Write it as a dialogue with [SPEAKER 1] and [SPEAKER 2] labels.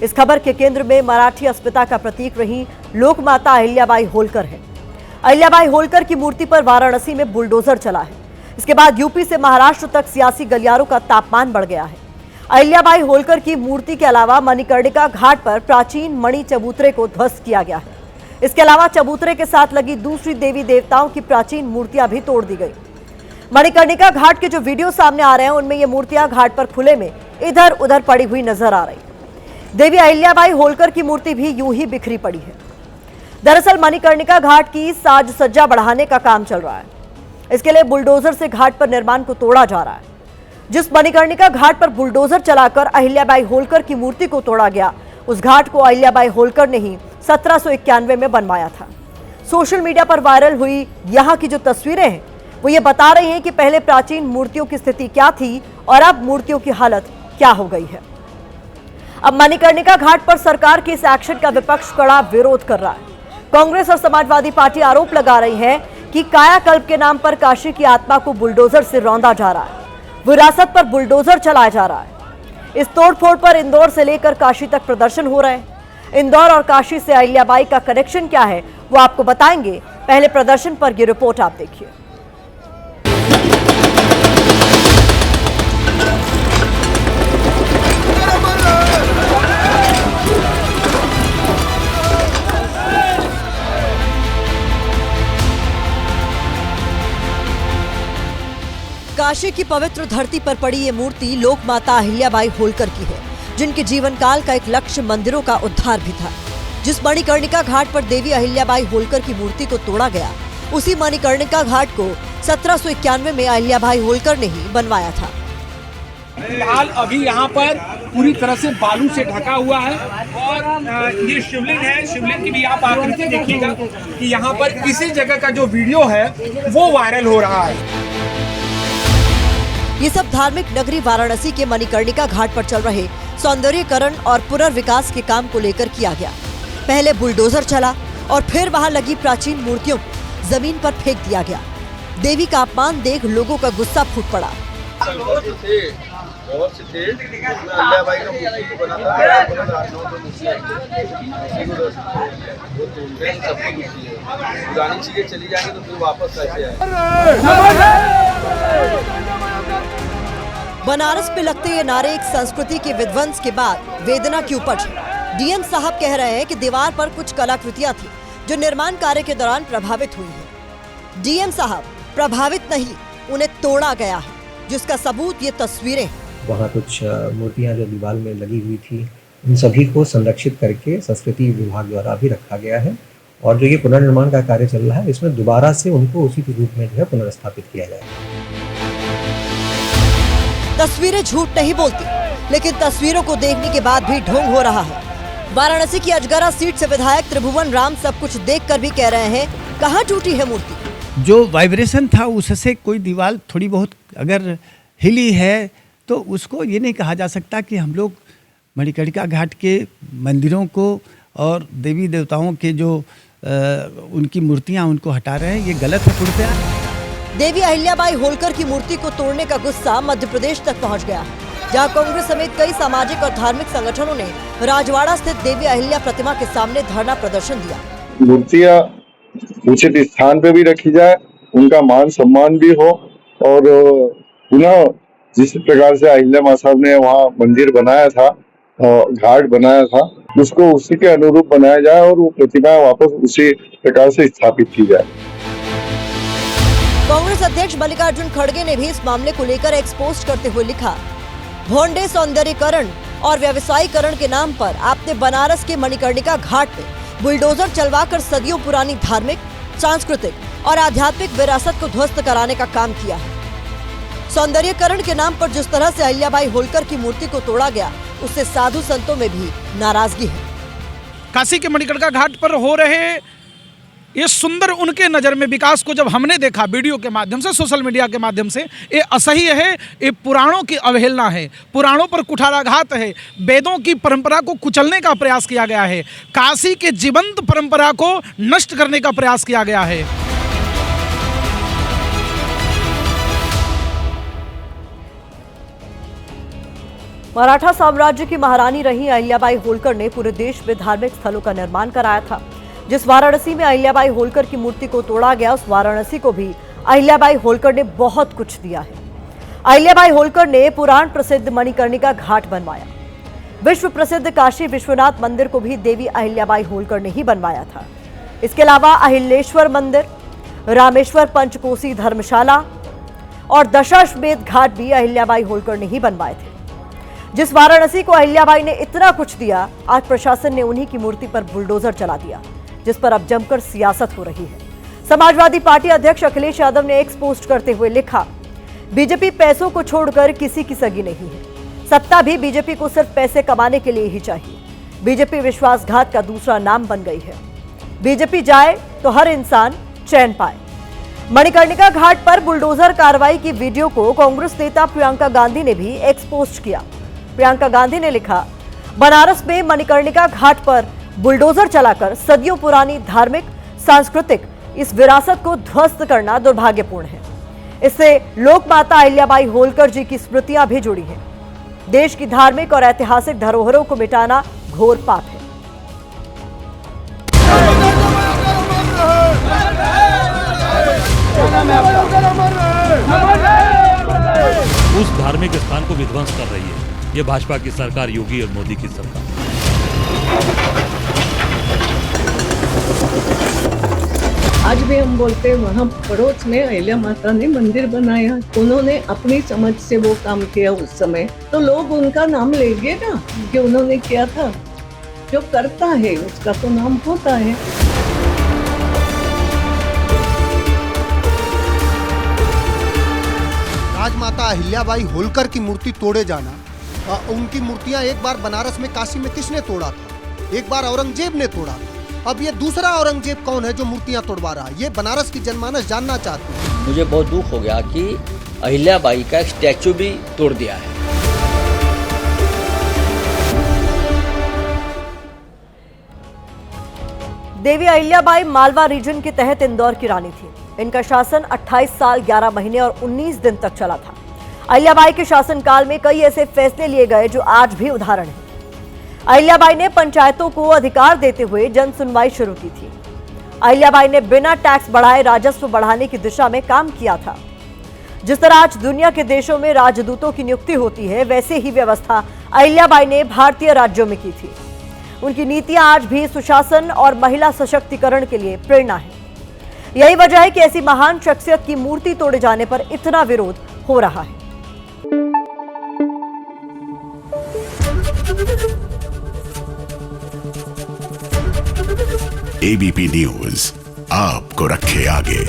[SPEAKER 1] इस खबर के केंद्र में मराठी अस्मिता का प्रतीक रही लोकमाता अहिल्याबाई होलकर है। अहिल्याबाई होलकर की मूर्ति पर वाराणसी में बुलडोजर चला है। इसके बाद यूपी से महाराष्ट्र तक सियासी गलियारों का तापमान बढ़ गया है। अहिल्याबाई होलकर की मूर्ति के अलावा मणिकर्णिका घाट पर प्राचीन मणि चबूतरे को ध्वस्त किया गया है। इसके अलावा चबूतरे के साथ लगी दूसरी देवी देवताओं की प्राचीन मूर्तियां भी तोड़ दी गई। मणिकर्णिका घाट के जो वीडियो सामने आ रहे हैं उनमें ये मूर्तियां घाट पर खुले में इधर उधर पड़ी हुई नजर आ रही। देवी अहिल्याबाई होलकर की मूर्ति भी यूं ही बिखरी पड़ी है। दरअसल मणिकर्णिका घाट की साज सज्जा बढ़ाने का काम चल रहा है। इसके लिए बुलडोजर से घाट पर निर्माण को तोड़ा जा रहा है। जिस मणिकर्णिका घाट पर बुलडोजर चलाकर अहिल्याबाई होलकर की मूर्ति को तोड़ा गया, उस घाट को अहिल्याबाई होलकर ने ही 1791 में बनवाया था। सोशल मीडिया पर वायरल हुई यहां की जो तस्वीरें हैं वो ये बता रही हैं कि पहले प्राचीन मूर्तियों की स्थिति क्या थी और अब मूर्तियों की हालत क्या हो गई है। अब मणिकर्णिका घाट पर सरकार के इस एक्शन का विपक्ष कड़ा विरोध कर रहा है। कांग्रेस और समाजवादी पार्टी आरोप लगा रही है कि कायाकल्प के नाम पर काशी की आत्मा को बुलडोजर से रौंदा जा रहा है, विरासत पर बुलडोजर चलाया जा रहा है। इस तोड़फोड़ पर इंदौर से लेकर काशी तक प्रदर्शन हो रहे हैं। इंदौर और काशी से अहिल्याबाई का कनेक्शन क्या है वो आपको बताएंगे। पहले प्रदर्शन पर ये रिपोर्ट आप देखिए। काशी की पवित्र धरती पर पड़ी ये मूर्ति लोक माता अहिल्याबाई होलकर की है, जिनके जीवन काल का एक लक्ष्य मंदिरों का उद्धार भी था। जिस मणिकर्णिका घाट पर देवी अहिल्याबाई होलकर की मूर्ति को तोड़ा गया, उसी मणिकर्णिका घाट को 1791 में अहिल्याबाई होलकर ने ही बनवाया था।
[SPEAKER 2] फिलहाल अभी यहाँ पर पूरी तरह से बालू से ढका हुआ है और ये शिवलिंग है। शिवलिंग की भी आप आकृति देखिएगा कि यहाँ पर किसी जगह का जो वीडियो है वो वायरल हो रहा है।
[SPEAKER 1] ये सब धार्मिक नगरी वाराणसी के मणिकर्णिका घाट पर चल रहे सौंदर्यीकरण और पुनर्विकास के काम को लेकर किया गया। पहले बुलडोजर चला और फिर वहां लगी प्राचीन मूर्तियों को जमीन पर फेंक दिया गया। देवी का अपमान देख लोगों का गुस्सा फूट पड़ा।
[SPEAKER 3] पुरानी चीजें चली जाएंगी तो फिर वापस कैसे आए।
[SPEAKER 1] बनारस पे लगते ये नारे एक संस्कृति के विध्वंस के बाद वेदना की उपज है। डीएम साहब कह रहे हैं कि दीवार पर कुछ कलाकृतियां थी जो निर्माण कार्य के दौरान प्रभावित हुई हैं। डीएम साहब प्रभावित नहीं, उन्हें तोड़ा गया है, जिसका सबूत ये तस्वीरें हैं।
[SPEAKER 4] वहाँ कुछ मूर्तियाँ जो दीवार में लगी हुई थी, उन सभी को संरक्षित करके संस्कृति विभाग द्वारा भी रखा गया है और जो ये पुनर्निर्माण का कार्य चल रहा है इसमें दोबारा से उनको उसी रूप में जो है पुनर्स्थापित किया जाएगा।
[SPEAKER 1] तस्वीरें झूठ नहीं बोलती, लेकिन तस्वीरों को देखने के बाद भी ढोंग हो रहा है। वाराणसी की अजगरा सीट से विधायक त्रिभुवन राम सब कुछ देखकर भी कह रहे हैं, कहाँ टूटी है मूर्ति।
[SPEAKER 5] जो वाइब्रेशन था उससे कोई दीवार थोड़ी बहुत अगर हिली है तो उसको ये नहीं कहा जा सकता कि हम लोग मणिकर्णिका घाट के मंदिरों को और देवी देवताओं के जो उनकी मूर्तियां उनको हटा रहे हैं, ये गलत है पूर्णतया।
[SPEAKER 1] देवी अहिल्याबाई होलकर की मूर्ति को तोड़ने का गुस्सा मध्य प्रदेश तक पहुंच गया, जहां कांग्रेस समेत कई सामाजिक और धार्मिक संगठनों ने राजवाड़ा स्थित देवी अहिल्या प्रतिमा के सामने धरना प्रदर्शन दिया।
[SPEAKER 6] मूर्तियां उचित स्थान पे भी रखी जाए, उनका मान सम्मान भी हो और पुनः जिस प्रकार से अहिल्या माँ साहब ने वहाँ मंदिर बनाया था, घाट बनाया था, उसको उसी के अनुरूप बनाया जाए और वो प्रतिमा वापस उसी प्रकार से स्थापित की जाए।
[SPEAKER 1] कांग्रेस अध्यक्ष मल्लिकार्जुन खड़गे ने भी इस मामले को लेकर एक्सपोज करते हुए लिखा, भोंडे सौंदर्यीकरण और व्यवसायीकरण के नाम पर आपने बनारस के मणिकर्णिका घाट में बुलडोजर चलवाकर सदियों पुरानी धार्मिक, सांस्कृतिक और आध्यात्मिक विरासत को ध्वस्त कराने का काम किया है। सौंदर्यीकरण के नाम पर जिस तरह से अहिल्याबाई होलकर की मूर्ति को तोड़ा गया, उससे साधु संतों में भी नाराजगी है।
[SPEAKER 2] काशी के मणिकर्णिका घाट पर हो रहे ये सुंदर उनके नज़र में विकास को जब हमने देखा वीडियो के माध्यम से, सोशल मीडिया के माध्यम से, ये असह्य है, ये पुराणों की अवहेलना है, पुराणों पर कुठाराघात है, वेदों की परंपरा को कुचलने का प्रयास किया गया है, काशी के जीवंत परंपरा को नष्ट करने का प्रयास किया गया है।
[SPEAKER 1] मराठा साम्राज्य की महारानी रही अहिल्याबाई होलकर ने पूरे देश में धार्मिक स्थलों का निर्माण कराया था। जिस वाराणसी में अहिल्याबाई होलकर की मूर्ति को तोड़ा गया, उस वाराणसी को भी अहिल्याबाई होलकर ने बहुत कुछ दिया है। अहिल्याबाई होलकर ने पुराण प्रसिद्ध मणिकर्णिका घाट बनवाया। विश्व प्रसिद्ध काशी विश्वनाथ मंदिर को भी देवी अहिल्याबाई होलकर ने ही बनवाया था। इसके अलावा अहिलेश्वर मंदिर, रामेश्वर पंचकोसी धर्मशाला और दशाश्वमेध घाट भी अहिल्याबाई होलकर ने ही बनवाए थे। जिस वाराणसी को अहिल्याबाई ने इतना कुछ दिया, आज प्रशासन ने उन्हीं की मूर्ति पर बुलडोजर चला दिया, जिस पर अब जमकर सियासत हो रही है। समाजवादी पार्टी अध्यक्ष अखिलेश यादव ने एक्स पोस्ट करते हुए लिखा, बीजेपी पैसों को छोड़कर किसी की सगी नहीं है। सत्ता भी बीजेपी को सिर्फ पैसे कमाने के लिए ही चाहिए। बीजेपी विश्वासघात का दूसरा नाम बन गई है। बीजेपी जाए तो हर इंसान चैन पाए। मणिकर्णिका घाट पर बुलडोजर कार्रवाई की वीडियो को कांग्रेस नेता प्रियंका गांधी ने भी एक्स पोस्ट किया। प्रियंका गांधी ने लिखा, बनारस में मणिकर्णिका घाट पर बुलडोजर चलाकर सदियों पुरानी धार्मिक सांस्कृतिक इस विरासत को ध्वस्त करना दुर्भाग्यपूर्ण है। इससे लोक माता अहिल्याबाई होलकर जी की स्मृतियां भी जुड़ी हैं। देश की धार्मिक और ऐतिहासिक धरोहरों को मिटाना घोर पाप है।
[SPEAKER 7] उस धार्मिक स्थान को विध्वंस कर रही है ये भाजपा की सरकार, योगी और मोदी की सरकार।
[SPEAKER 8] आज भी हम बोलते हैं, वहाँ पड़ोस में अहिल्या माता ने मंदिर बनाया, उन्होंने अपनी समझ से वो काम किया उस समय, तो लोग उनका नाम लेंगे ना कि उन्होंने किया था। जो करता है उसका तो नाम होता है।
[SPEAKER 9] राजमाता अहिल्याबाई होलकर की मूर्ति तोड़े जाना, उनकी मूर्तियां एक बार बनारस में, काशी में किसने तोड़ा था? एक बार औरंगजेब ने तोड़ा था। अब ये दूसरा औरंगजेब कौन है जो मूर्तियां तोड़वा रहा है? ये बनारस की जनमानस जानना चाहती है।
[SPEAKER 10] मुझे बहुत दुख हो गया कि अहिल्याबाई का एक स्टैचू भी तोड़ दिया है।
[SPEAKER 1] देवी अहिल्याबाई मालवा रीजन के तहत इंदौर की रानी थी। इनका शासन 28 साल 11 महीने और 19 दिन तक चला था। अहिल्याबाई के शासनकाल में कई ऐसे फैसले लिए गए जो आज भी उदाहरण हैं। अहिल्याबाई ने पंचायतों को अधिकार देते हुए जन सुनवाई शुरू की थी। अहिल्याबाई ने बिना टैक्स बढ़ाए राजस्व बढ़ाने की दिशा में काम किया था। जिस तरह आज दुनिया के देशों में राजदूतों की नियुक्ति होती है, वैसे ही व्यवस्था अहिल्याबाई ने भारतीय राज्यों में की थी। उनकी नीतियां आज भी सुशासन और महिला सशक्तिकरण के लिए प्रेरणा है। यही वजह है कि ऐसी महान शख्सियत की मूर्ति तोड़े जाने पर इतना विरोध हो रहा है।
[SPEAKER 11] एबीपी न्यूज आपको रखे आगे।